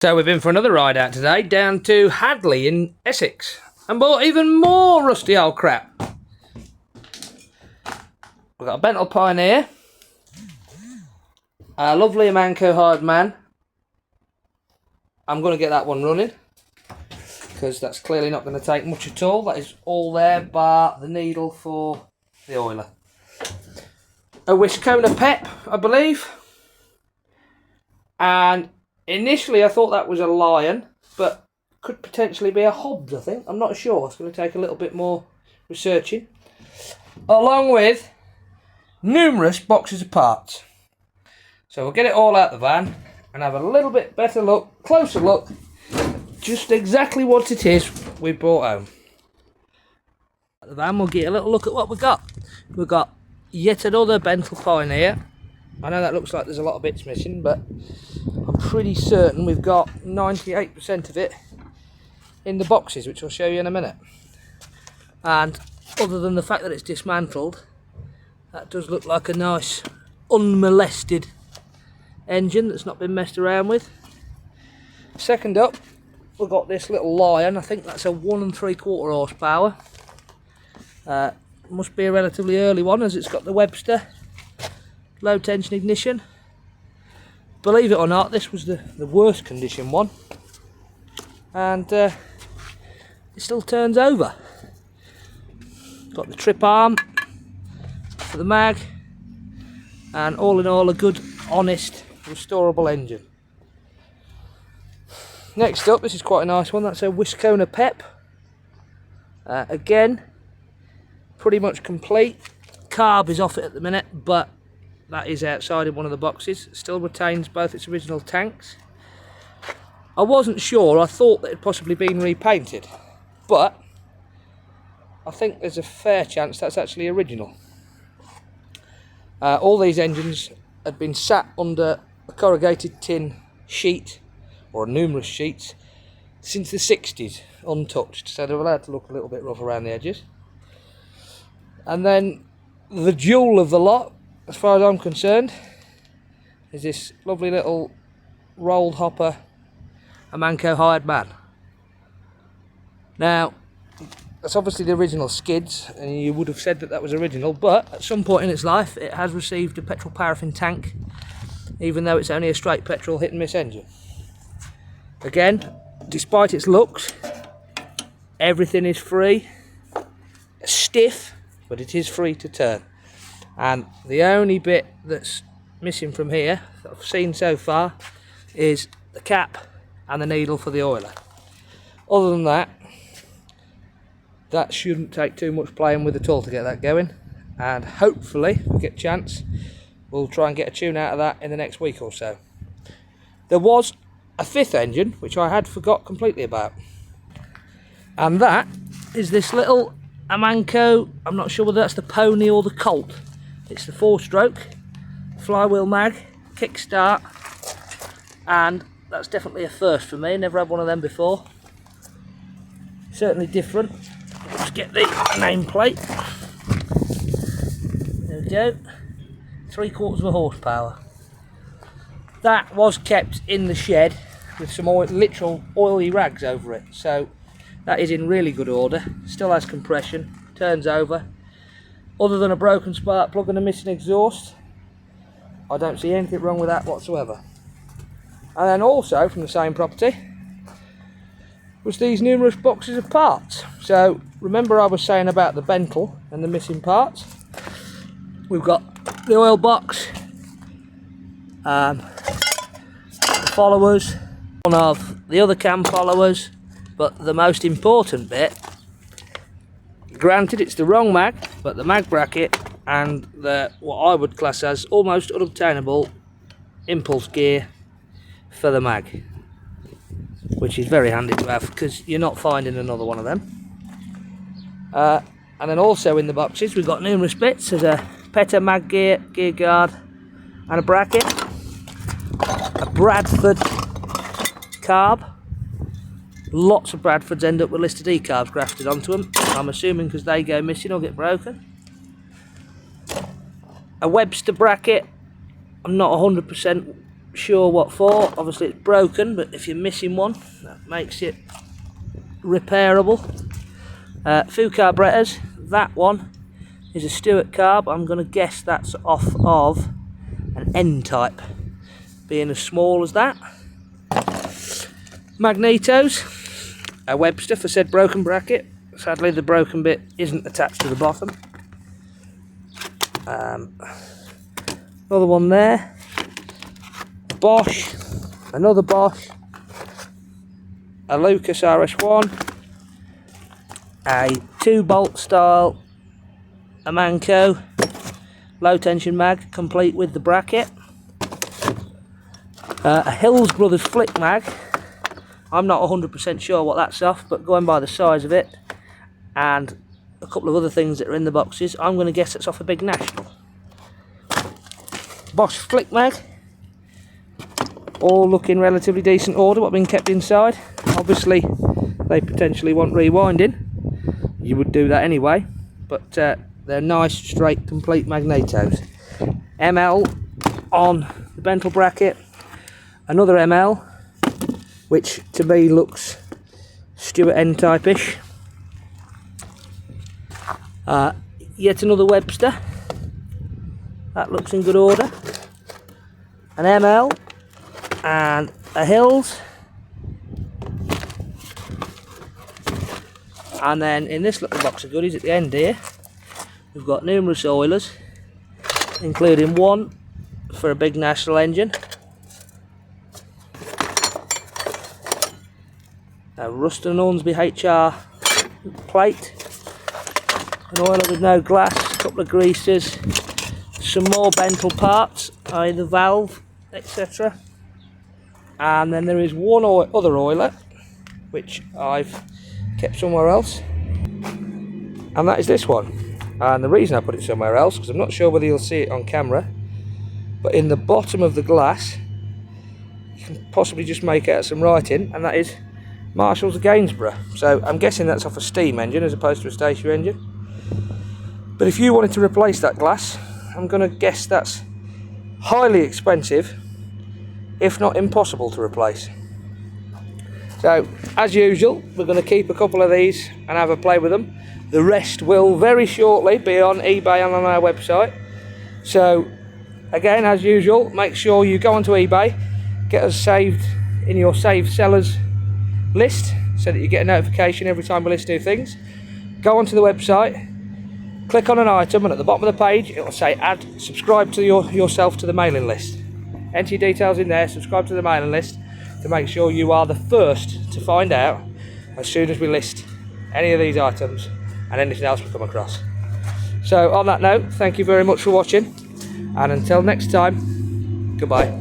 So we've been for another ride out today, down to Hadley in Essex, and bought even more rusty old crap. We've got a Bentel Pioneer, a lovely Amanco Hired Man. I'm going to get that one running, because that's clearly not going to take much at all. That is all there, bar the needle for the oiler. A Wiscona Pep, I believe. And initially I thought that was a Lion, but could potentially be a Hobbs, I think. I'm not sure. It's going to take a little bit more researching. Along with numerous boxes of parts. So we'll get it all out the van and have a little bit better look, closer look, just exactly what it is we brought home. At the van we'll get a little look at what we've got. We've got yet another Bentel Pioneer. I know that looks like there's a lot of bits missing, but I'm pretty certain we've got 98% of it in the boxes, which I'll show you in a minute. And other than the fact that it's dismantled, that does look like a nice unmolested engine that's not been messed around with. Second up, we've got this little Lion. I think that's a 1 3/4 horsepower. Must be a relatively early one, as it's got the Webster low tension ignition. Believe it or not, this was the worst condition one, and it still turns over. Got the trip arm for the mag, and all in all a good, honest, restorable engine. Next up, this is quite a nice one. That's a Wiscona Pep. Again, pretty much complete. Carb is off it at the minute, but that is outside in one of the boxes. Still retains both its original tanks. I wasn't sure. I thought that it had possibly been repainted, but I think there's a fair chance that's actually original. All these engines had been sat under a corrugated tin sheet, or numerous sheets, since the 60s, untouched, so they're allowed to look a little bit rough around the edges. And then the jewel of the lot, as far as I'm concerned, is this lovely little rolled hopper Amanco Hired Man. Now, that's obviously the original skids, and you would have said that that was original, but at some point in its life it has received a petrol paraffin tank, even though it's only a straight petrol hit and miss engine. Again, despite its looks, everything is free, stiff, but it is free to turn. And the only bit that's missing from here that I've seen so far is the cap and the needle for the oiler. Other than that, that shouldn't take too much playing with at all to get that going. And hopefully, if we get a chance, we'll try and get a tune out of that in the next week or so. There was a fifth engine, which I had forgot completely about. And that is this little Amanco, I'm not sure whether that's the Pony or the Colt. It's the 4-stroke, flywheel mag, kickstart, and that's definitely a first for me. Never had one of them before. Certainly different. Let's get the nameplate. There we go. 3/4 horsepower. That was kept in the shed with some literal oily rags over it, so that is in really good order. Still has compression, turns over. Other than a broken spark plug and a missing exhaust, I don't see anything wrong with that whatsoever. And then also from the same property was these numerous boxes of parts. So remember I was saying about the Bentel and the missing parts? We've got the oil box, the followers, one of the other cam followers, but the most important bit, granted it's the wrong mag, but the mag bracket and the what I would class as almost unobtainable impulse gear for the mag, which is very handy to have because you're not finding another one of them. And then also in the boxes we've got numerous bits. There's a Peta mag gear, gear guard and a bracket, a Bradford carb. Lots of Bradfords end up with listed E-carbs grafted onto them, I'm assuming because they go missing or get broken. A Webster bracket, I'm not 100% sure what for. Obviously it's broken, but if you're missing one, that makes it repairable. Few carburetors. That one is a Stewart carb. I'm going to guess that's off of an N-type, being as small as that. Magnetos, a Webster for said broken bracket. Sadly the broken bit isn't attached to the bottom. Another one there. Bosch, another Bosch, a Lucas RS1, a 2-bolt style Amanco low tension mag complete with the bracket, a Hills Brothers flick mag. I'm not 100% sure what that's off, but going by the size of it and a couple of other things that are in the boxes, I'm going to guess it's off a Big National. Bosch flick mag, all look in relatively decent order, what been kept inside. Obviously they potentially want rewinding, you would do that anyway, but they're nice straight complete magnetos. ML on the Bentel bracket, another ML which to me looks Stewart N-type-ish, yet another Webster, that looks in good order, an ML and a Hills, and then in this little box of goodies at the end here we've got numerous oilers, including one for a Big National engine, a Ruston Hornsby HR plate, an oiler with no glass, a couple of greasers, some more Bentel parts, i.e. the valve, etc. And then there is one other oiler which I've kept somewhere else, and that is this one. And the reason I put it somewhere else, because I'm not sure whether you'll see it on camera, but in the bottom of the glass you can possibly just make out some writing, and that is Marshall's Gainsborough. So I'm guessing that's off a steam engine as opposed to a stationary engine. But if you wanted to replace that glass, I'm going to guess that's highly expensive, if not impossible to replace. So as usual, we're going to keep a couple of these and have a play with them. The rest will very shortly be on eBay and on our website. So again, as usual, make sure you go onto eBay, get us saved in your saved sellers list so that you get a notification every time we list new things. Go onto the website, click on an item, and at the bottom of the page it will say add, subscribe to yourself to the mailing list. Enter your details in there, subscribe to the mailing list to make sure you are the first to find out as soon as we list any of these items and anything else we come across. So on that note, thank you very much for watching, and until next time, goodbye.